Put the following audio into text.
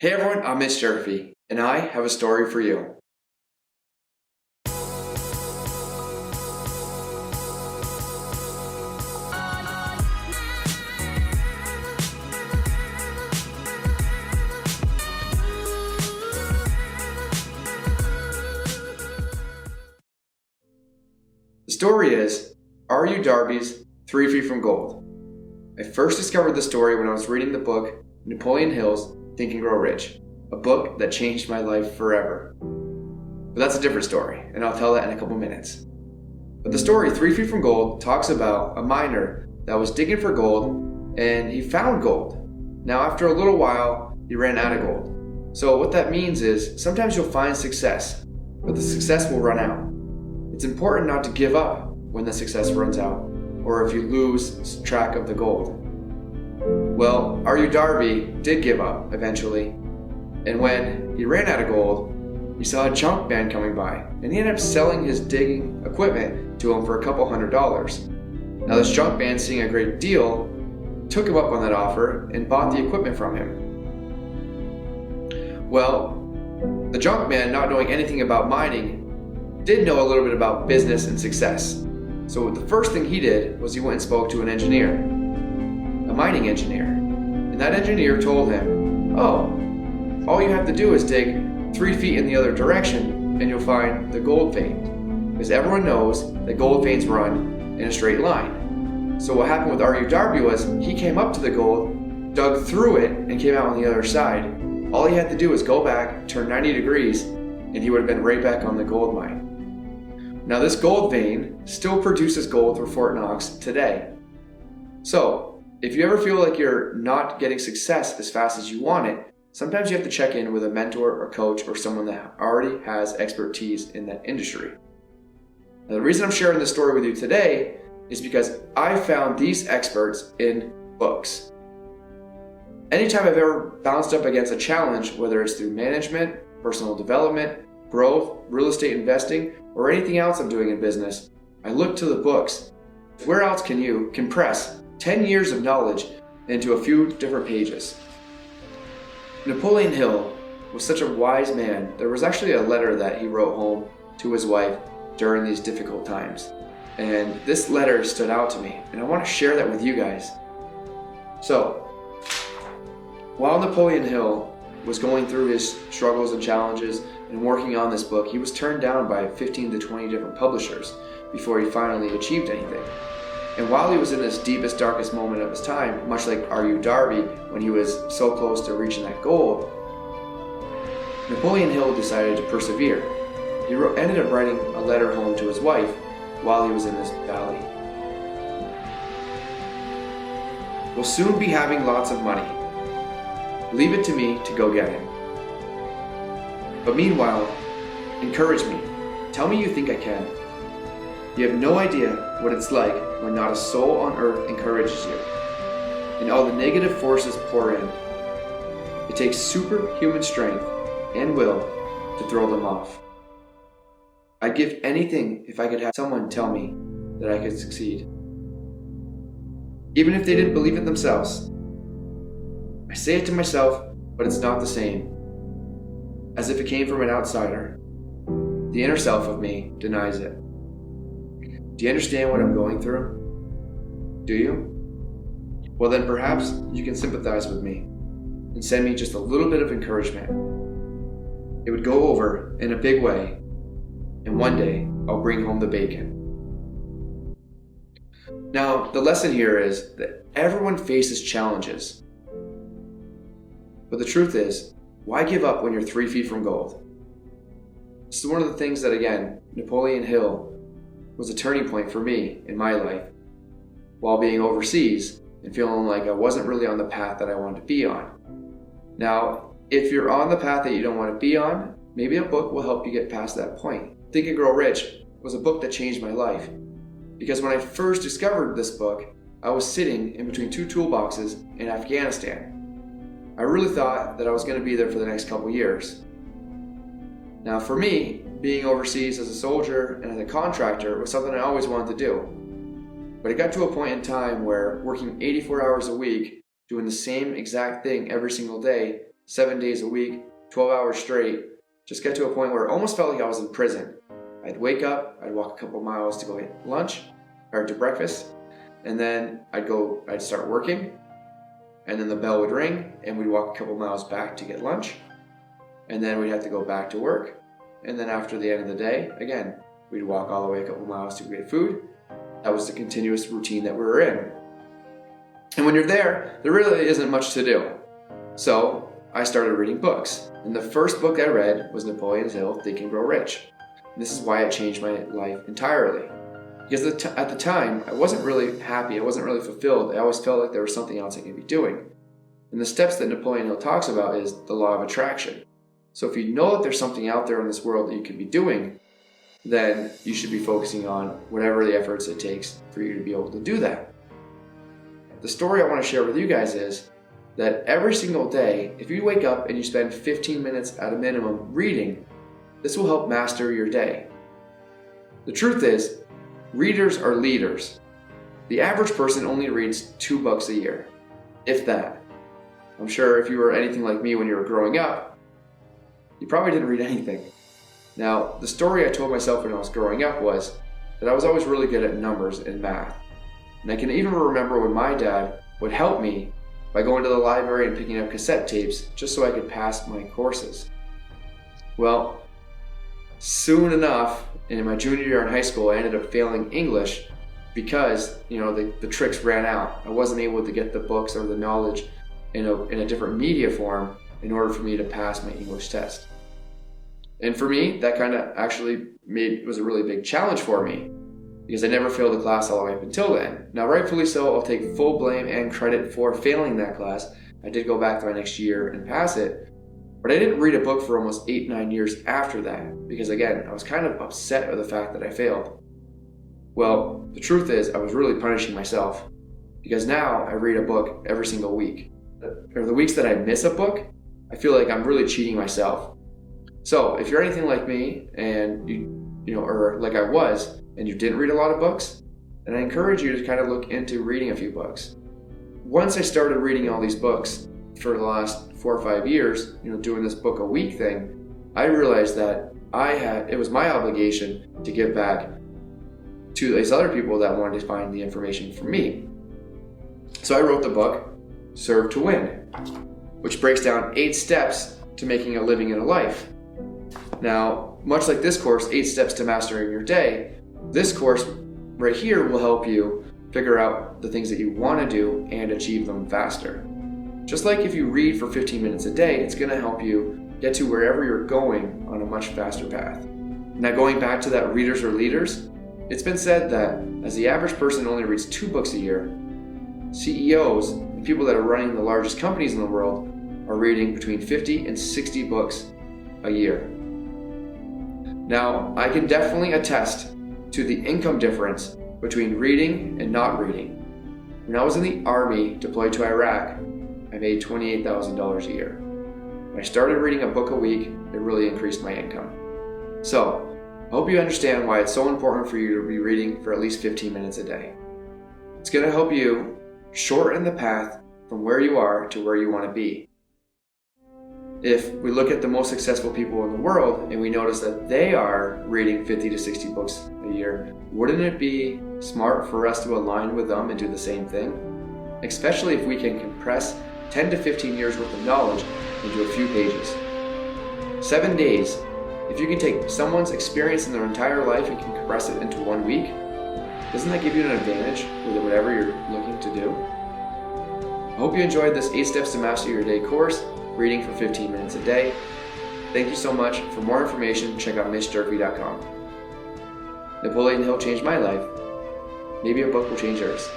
Hey everyone, I'm Mitch Durfee, and I have a story for you. The story is, Are You Darby's 3 Feet from Gold? I first discovered the story when I was reading the book Napoleon Hill's Think and Grow Rich, a book that changed my life forever. But that's a different story, and I'll tell that in a couple minutes. But the story 3 Feet from Gold talks about a miner that was digging for gold, and he found gold. Now after a little while, he ran out of gold. So what that means is, sometimes you'll find success, but the success will run out. It's important not to give up when the success runs out, or if you lose track of the gold. Well, R.U. Darby did give up eventually, and when he ran out of gold, he saw a junk man coming by, and he ended up selling his digging equipment to him for a couple $100s. Now this junk man, seeing a great deal, took him up on that offer and bought the equipment from him. Well, the junk man, not knowing anything about mining, did know a little bit about business and success. So the first thing he did was he went and spoke to an engineer, a mining engineer. And that engineer told him, oh, all you have to do is dig 3 feet in the other direction and you'll find the gold vein. Because everyone knows that gold veins run in a straight line. So what happened with R.U. Darby was he came up to the gold, dug through it, and came out on the other side. All he had to do was go back, turn 90 degrees, and he would have been right back on the gold mine. Now this gold vein still produces gold for Fort Knox today. So if you ever feel like you're not getting success as fast as you want it, sometimes you have to check in with a mentor or coach or someone that already has expertise in that industry. Now the reason I'm sharing this story with you today is because I found these experts in books. Anytime I've ever bounced up against a challenge, whether it's through management, personal development, growth, real estate investing, or anything else I'm doing in business, I look to the books. Where else can you compress 10 years of knowledge into a few different pages? Napoleon Hill was such a wise man. There was actually a letter that he wrote home to his wife during these difficult times. And this letter stood out to me, and I want to share that with you guys. So, while Napoleon Hill was going through his struggles and challenges and working on this book, he was turned down by 15 to 20 different publishers before he finally achieved anything. And while he was in this deepest, darkest moment of his time, much like R.U. Darby when he was so close to reaching that goal, Napoleon Hill decided to persevere. He ended up writing a letter home to his wife while he was in this valley. We'll soon be having lots of money. Leave it to me to go get it. But meanwhile, encourage me. Tell me you think I can. You have no idea what it's like when not a soul on earth encourages you, and all the negative forces pour in. It takes superhuman strength and will to throw them off. I'd give anything if I could have someone tell me that I could succeed. Even if they didn't believe it themselves. I say it to myself, but it's not the same. As if it came from an outsider. The inner self of me denies it. Do you understand what I'm going through? Do you? Well then perhaps you can sympathize with me and send me just a little bit of encouragement. It would go over in a big way, and one day I'll bring home the bacon. Now, the lesson here is that everyone faces challenges. But the truth is, why give up when you're 3 feet from gold? This is one of the things that, again, Napoleon Hill was a turning point for me in my life while being overseas and feeling like I wasn't really on the path that I wanted to be on. Now, if you're on the path that you don't want to be on, maybe a book will help you get past that point. Think and Grow Rich was a book that changed my life because when I first discovered this book, I was sitting in between two toolboxes in Afghanistan. I really thought that I was going to be there for the next couple years. Now for me, being overseas as a soldier and as a contractor was something I always wanted to do. But it got to a point in time where working 84 hours a week, doing the same exact thing every single day, 7 days a week, 12 hours straight, just got to a point where it almost felt like I was in prison. I'd wake up, I'd walk a couple miles to go get lunch, or to breakfast, and then I'd start working, and then the bell would ring, and we'd walk a couple miles back to get lunch, and then we'd have to go back to work, and then after the end of the day, again, we'd walk all the way a couple miles to get food. That was the continuous routine that we were in. And when you're there really isn't much to do. So I started reading books. And the first book I read was Napoleon Hill, Think and Grow Rich. And this is why it changed my life entirely. Because at the time, I wasn't really happy. I wasn't really fulfilled. I always felt like there was something else I could be doing. And the steps that Napoleon Hill talks about is the law of attraction. So if you know that there's something out there in this world that you could be doing, then you should be focusing on whatever the efforts it takes for you to be able to do that. The story I want to share with you guys is that every single day, if you wake up and you spend 15 minutes at a minimum reading, this will help master your day. The truth is, readers are leaders. The average person only reads 2 books a year, if that. I'm sure if you were anything like me when you were growing up, you probably didn't read anything. Now, the story I told myself when I was growing up was that I was always really good at numbers and math. And I can even remember when my dad would help me by going to the library and picking up cassette tapes just so I could pass my courses. Well, soon enough, in my junior year in high school, I ended up failing English because, the tricks ran out. I wasn't able to get the books or the knowledge in a different media form in order for me to pass my English test. And for me, that kind of actually was a really big challenge for me because I never failed a class all the way up until then. Now, rightfully so, I'll take full blame and credit for failing that class. I did go back to my next year and pass it, but I didn't read a book for almost 8-9 years after that because, again, I was kind of upset with the fact that I failed. Well, the truth is I was really punishing myself because now I read a book every single week. Or the weeks that I miss a book, I feel like I'm really cheating myself. So if you're anything like me and or like I was, and you didn't read a lot of books, then I encourage you to kind of look into reading a few books. Once I started reading all these books for the last 4 or 5 years, doing this book a week thing, I realized that it was my obligation to give back to these other people that wanted to find the information from me. So I wrote the book, Serve to Win, which breaks down 8 steps to making a living in a life. Now, much like this course, 8 Steps to Mastering Your Day, this course right here will help you figure out the things that you want to do and achieve them faster. Just like if you read for 15 minutes a day, it's going to help you get to wherever you're going on a much faster path. Now, going back to that readers are leaders, it's been said that as the average person only reads 2 books a year, CEOs and people that are running the largest companies in the world are reading between 50 and 60 books a year. Now, I can definitely attest to the income difference between reading and not reading. When I was in the Army deployed to Iraq, I made $28,000 a year. When I started reading a book a week, it really increased my income. So, I hope you understand why it's so important for you to be reading for at least 15 minutes a day. It's going to help you shorten the path from where you are to where you want to be. If we look at the most successful people in the world and we notice that they are reading 50 to 60 books a year, wouldn't it be smart for us to align with them and do the same thing? Especially if we can compress 10 to 15 years worth of knowledge into a few pages. 7 days. If you can take someone's experience in their entire life and can compress it into 1 week, doesn't that give you an advantage with whatever you're looking to do? I hope you enjoyed this 8 Steps to Master Your Day course, reading for 15 minutes a day. Thank you so much. For more information, check out MitchDurfee.com. Napoleon Hill changed my life. Maybe a book will change yours.